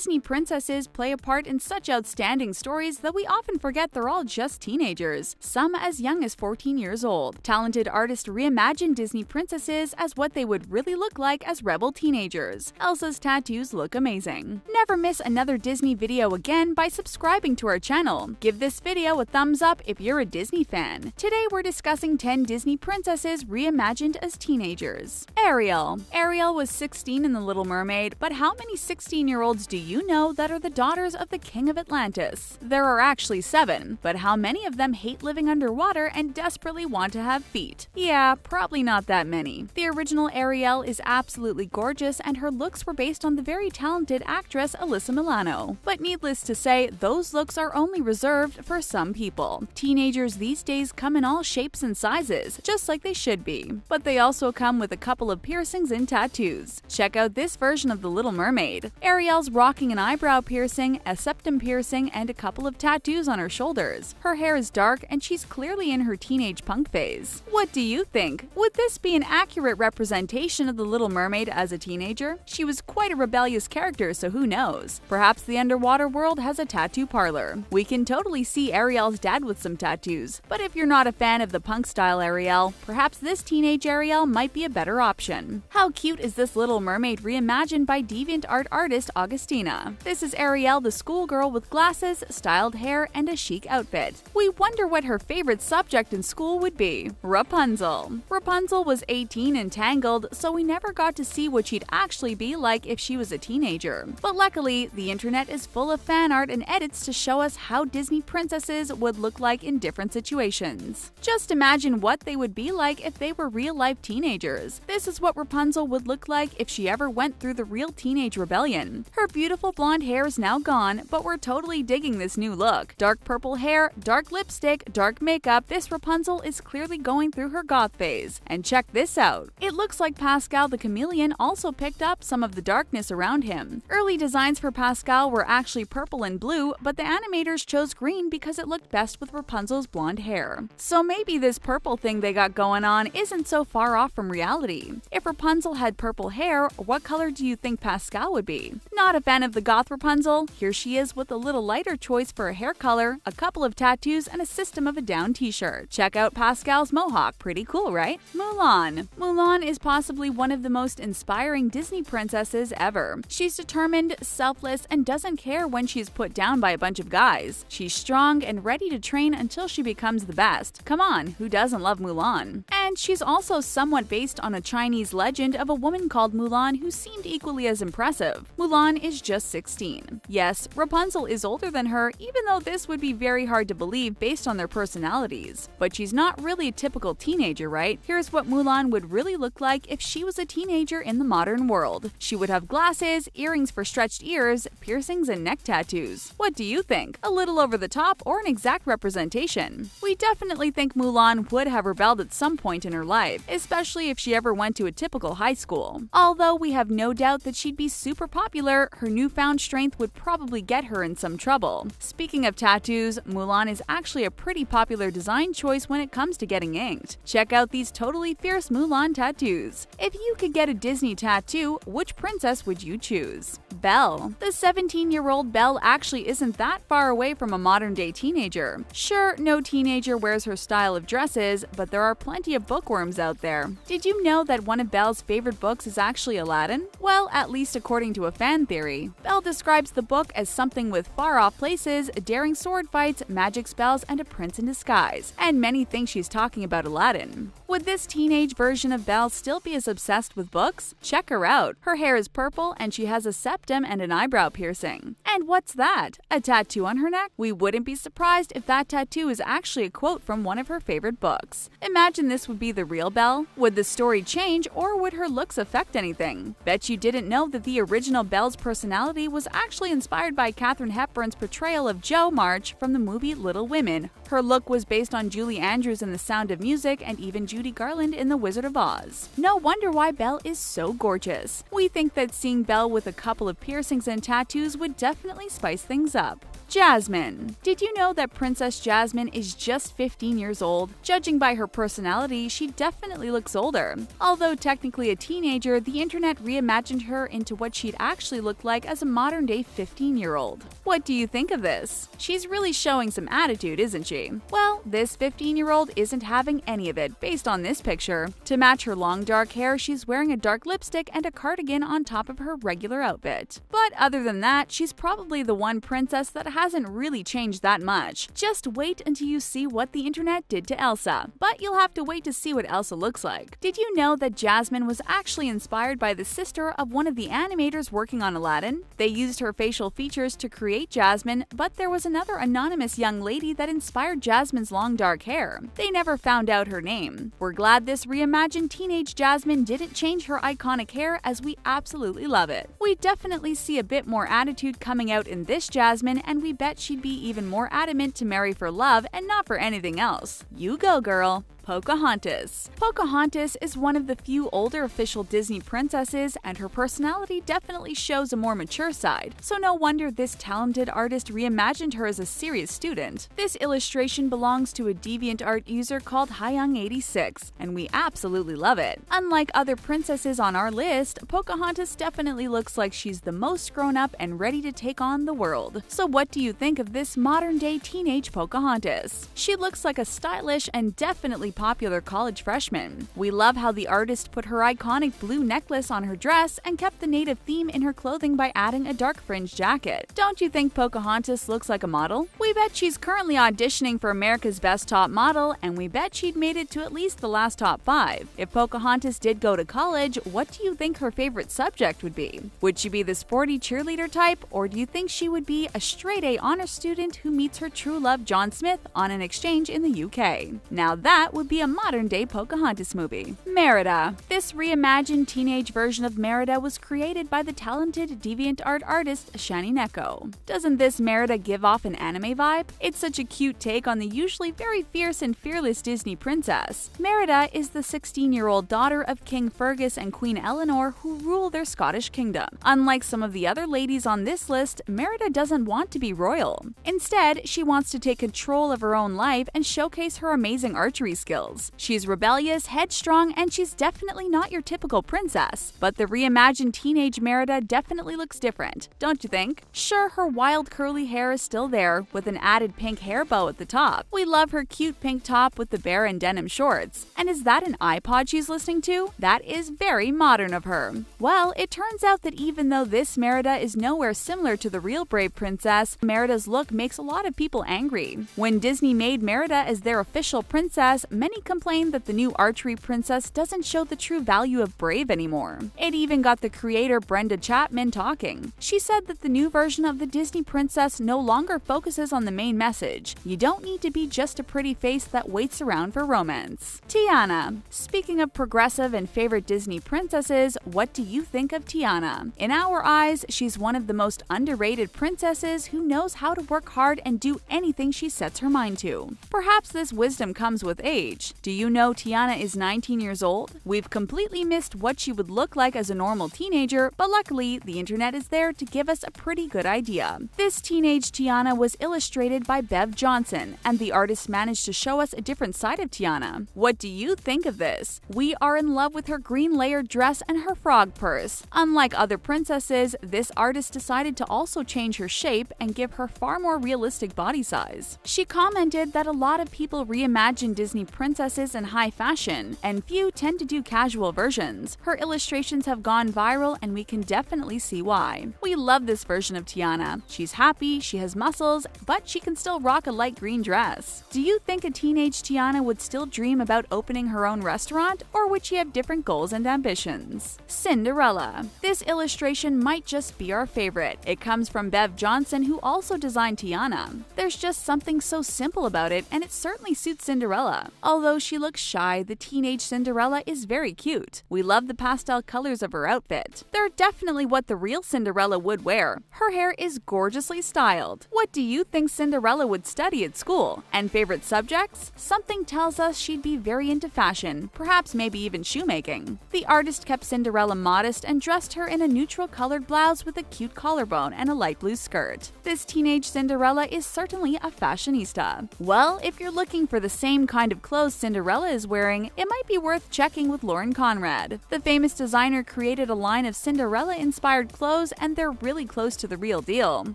Disney princesses play a part in such outstanding stories that we often forget they're all just teenagers, some as young as 14 years old. Talented artists reimagined Disney princesses as what they would really look like as rebel teenagers. Elsa's tattoos look amazing. Never miss another Disney video again by subscribing to our channel. Give this video a thumbs up if you're a Disney fan. Today we're discussing 10 Disney princesses reimagined as teenagers. Ariel. Ariel was 16 in The Little Mermaid, but how many 16-year-olds do you know that are the daughters of the King of Atlantis? There are actually 7, but how many of them hate living underwater and desperately want to have feet? Yeah, probably not that many. The original Ariel is absolutely gorgeous, and her looks were based on the very talented actress Alyssa Milano. But needless to say, those looks are only reserved for some people. Teenagers these days come in all shapes and sizes, just like they should be. But they also come with a couple of piercings and tattoos. Check out this version of The Little Mermaid. Ariel's rocking an eyebrow piercing, a septum piercing, and a couple of tattoos on her shoulders. Her hair is dark, and she's clearly in her teenage punk phase. What do you think? Would this be an accurate representation of The Little Mermaid as a teenager? She was quite a rebellious character, so who knows? Perhaps the underwater world has a tattoo parlor. We can totally see Ariel's dad with some tattoos. But if you're not a fan of the punk-style Ariel, perhaps this teenage Ariel might be a better option. How cute is this Little Mermaid reimagined by DeviantArt artist Augustina? This is Ariel, the schoolgirl with glasses, styled hair, and a chic outfit. We wonder what her favorite subject in school would be. Rapunzel. Rapunzel was 18 and tangled, so we never got to see what she'd actually be like if she was a teenager. But luckily, the internet is full of fan art and edits to show us how Disney princesses would look like in different situations. Just imagine what they would be like if they were real-life teenagers. This is what Rapunzel would look like if she ever went through the real teenage rebellion. Her beautiful blonde hair is now gone, but we're totally digging this new look. Dark purple hair, dark lipstick, dark makeup. This Rapunzel is clearly going through her goth phase. And check this out. It looks like Pascal the chameleon also picked up some of the darkness around him. Early designs for Pascal were actually purple and blue, but the animators chose green because it looked best with Rapunzel's blonde hair. So maybe this purple thing they got going on isn't so far off from reality. If Rapunzel had purple hair, what color do you think Pascal would be? Not a fan of the goth Rapunzel? Here she is with a little lighter choice for a hair color, a couple of tattoos, and a system of a down t-shirt. Check out Pascal's mohawk. Pretty cool, right? Mulan. Mulan is possibly one of the most inspiring Disney princesses ever. She's determined, selfless, and doesn't care when she's put down by a bunch of guys. She's strong and ready to train until she becomes the best. Come on, who doesn't love Mulan? And she's also somewhat based on a Chinese legend of a woman called Mulan who seemed equally as impressive. Mulan is just 16. Yes, Rapunzel is older than her, even though this would be very hard to believe based on their personalities. But she's not really a typical teenager, right? Here's what Mulan would really look like if she was a teenager in the modern world. She would have glasses, earrings for stretched ears, piercings, and neck tattoos. What do you think? A little over the top or an exact representation? We definitely think Mulan would have rebelled at some point in her life, especially if she ever went to a typical high school. Although we have no doubt that she'd be super popular, her newfound strength would probably get her in some trouble. Speaking of tattoos, Mulan is actually a pretty popular design choice when it comes to getting inked. Check out these totally fierce Mulan tattoos. If you could get a Disney tattoo, which princess would you choose? Belle. The 17-year-old Belle actually isn't that far away from a modern-day teenager. Sure, no teenager wears her style of dresses, but there are plenty of bookworms out there. Did you know that one of Belle's favorite books is actually Aladdin? Well, at least according to a fan theory. Belle describes the book as something with far-off places, daring sword fights, magic spells, and a prince in disguise. And many think she's talking about Aladdin. Would this teenage version of Belle still be as obsessed with books? Check her out. Her hair is purple and she has a septum and an eyebrow piercing. And what's that? A tattoo on her neck? We wouldn't be surprised if that tattoo is actually a quote from one of her favorite books. Imagine this would be the real Belle. Would the story change or would her looks affect anything? Bet you didn't know that the original Belle's personality was actually inspired by Katharine Hepburn's portrayal of Jo March from the movie Little Women. Her look was based on Julie Andrews in The Sound of Music and even Judy Garland in The Wizard of Oz. No wonder why Belle is so gorgeous. We think that seeing Belle with a couple of piercings and tattoos would definitely spice things up. Jasmine. Did you know that Princess Jasmine is just 15 years old? Judging by her personality, she definitely looks older. Although technically a teenager, the internet reimagined her into what she'd actually look like as a modern-day 15-year-old. What do you think of this? She's really showing some attitude, isn't she? Well, this 15-year-old isn't having any of it based on this picture. To match her long dark hair, she's wearing a dark lipstick and a cardigan on top of her regular outfit. But other than that, she's probably the one princess that hasn't really changed that much. Just wait until you see what the internet did to Elsa. But you'll have to wait to see what Elsa looks like. Did you know that Jasmine was actually inspired by the sister of one of the animators working on Aladdin? They used her facial features to create Jasmine, but there was another anonymous young lady that inspired Jasmine's long dark hair. They never found out her name. We're glad this reimagined teenage Jasmine didn't change her iconic hair, as we absolutely love it. We definitely see a bit more attitude coming out in this Jasmine, and we bet she'd be even more adamant to marry for love and not for anything else. You go, girl! Pocahontas. Pocahontas is one of the few older official Disney princesses, and her personality definitely shows a more mature side, so no wonder this talented artist reimagined her as a serious student. This illustration belongs to a DeviantArt user called Hyung86, and we absolutely love it. Unlike other princesses on our list, Pocahontas definitely looks like she's the most grown up and ready to take on the world. So what do you think of this modern-day teenage Pocahontas? She looks like a stylish and definitely popular college freshman. We love how the artist put her iconic blue necklace on her dress and kept the native theme in her clothing by adding a dark fringe jacket. Don't you think Pocahontas looks like a model? We bet she's currently auditioning for America's Best Top Model, and we bet she'd made it to at least the last top 5. If Pocahontas did go to college, what do you think her favorite subject would be? Would she be the sporty cheerleader type, or do you think she would be a straight-A honor student who meets her true love John Smith on an exchange in the UK? Now that would be a modern-day Pocahontas movie. Merida. This reimagined teenage version of Merida was created by the talented DeviantArt artist Shani Neko. Doesn't this Merida give off an anime vibe? It's such a cute take on the usually very fierce and fearless Disney princess. Merida is the 16-year-old daughter of King Fergus and Queen Eleanor, who rule their Scottish kingdom. Unlike some of the other ladies on this list, Merida doesn't want to be royal. Instead, she wants to take control of her own life and showcase her amazing archery skills. She's rebellious, headstrong, and she's definitely not your typical princess. But the reimagined teenage Merida definitely looks different, don't you think? Sure, her wild curly hair is still there, with an added pink hair bow at the top. We love her cute pink top with the bear and denim shorts. And is that an iPod she's listening to? That is very modern of her. Well, it turns out that even though this Merida is nowhere similar to the real Brave Princess, Merida's look makes a lot of people angry. When Disney made Merida as their official princess, many complained that the new archery princess doesn't show the true value of brave anymore. It even got the creator Brenda Chapman talking. She said that the new version of the Disney princess no longer focuses on the main message. You don't need to be just a pretty face that waits around for romance. Tiana. Speaking of progressive and favorite Disney princesses, what do you think of Tiana? In our eyes, she's one of the most underrated princesses who knows how to work hard and do anything she sets her mind to. Perhaps this wisdom comes with age. Do you know Tiana is 19 years old? We've completely missed what she would look like as a normal teenager, but luckily, the internet is there to give us a pretty good idea. This teenage Tiana was illustrated by Bev Johnson, and the artist managed to show us a different side of Tiana. What do you think of this? We are in love with her green layered dress and her frog purse. Unlike other princesses, this artist decided to also change her shape and give her far more realistic body size. She commented that a lot of people reimagine Disney princesses in high fashion, and few tend to do casual versions. Her illustrations have gone viral, and we can definitely see why. We love this version of Tiana. She's happy, she has muscles, but she can still rock a light green dress. Do you think a teenage Tiana would still dream about opening her own restaurant, or would she have different goals and ambitions? Cinderella. This illustration might just be our favorite. It comes from Bev Johnson, who also designed Tiana. There's just something so simple about it, and it certainly suits Cinderella. Although she looks shy, the teenage Cinderella is very cute. We love the pastel colors of her outfit. They're definitely what the real Cinderella would wear. Her hair is gorgeously styled. What do you think Cinderella would study at school? And favorite subjects? Something tells us she'd be very into fashion, perhaps maybe even shoemaking. The artist kept Cinderella modest and dressed her in a neutral colored blouse with a cute collarbone and a light blue skirt. This teenage Cinderella is certainly a fashionista. Well, if you're looking for the same kind of clothes Cinderella is wearing, it might be worth checking with Lauren Conrad. The famous designer created a line of Cinderella-inspired clothes, and they're really close to the real deal.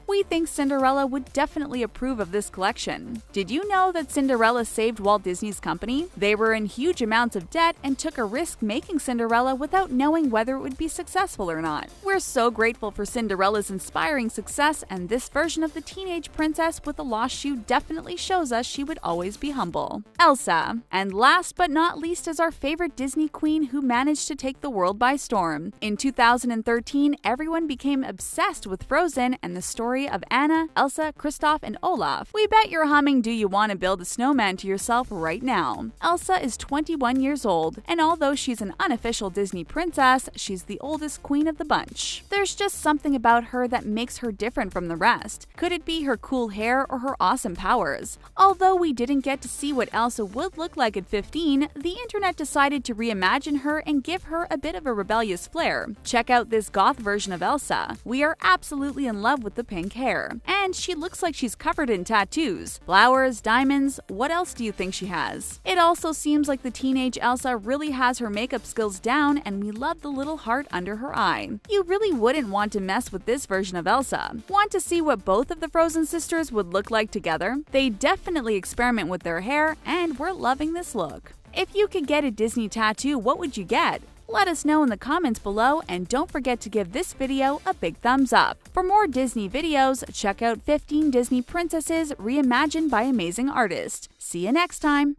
We think Cinderella would definitely approve of this collection. Did you know that Cinderella saved Walt Disney's company? They were in huge amounts of debt and took a risk making Cinderella without knowing whether it would be successful or not. We're so grateful for Cinderella's inspiring success, and this version of the teenage princess with a lost shoe definitely shows us she would always be humble. Elsa. And last but not least is our favorite Disney queen who managed to take the world by storm. In 2013, everyone became obsessed with Frozen and the story of Anna, Elsa, Kristoff, and Olaf. We bet you're humming Do You Want to Build a Snowman to yourself right now. Elsa is 21 years old, and although she's an unofficial Disney princess, she's the oldest queen of the bunch. There's just something about her that makes her different from the rest. Could it be her cool hair or her awesome powers? Although we didn't get to see what Elsa would look like at 15, the internet decided to reimagine her and give her a bit of a rebellious flair. Check out this goth version of Elsa. We are absolutely in love with the pink hair. And she looks like she's covered in tattoos. Flowers, diamonds, what else do you think she has? It also seems like the teenage Elsa really has her makeup skills down, and we love the little heart under her eye. You really wouldn't want to mess with this version of Elsa. Want to see what both of the Frozen sisters would look like together? They definitely experiment with their hair, and we're loving this look. If you could get a Disney tattoo, what would you get? Let us know in the comments below, and don't forget to give this video a big thumbs up. For more Disney videos, check out 15 Disney Princesses Reimagined by Amazing Artists. See you next time!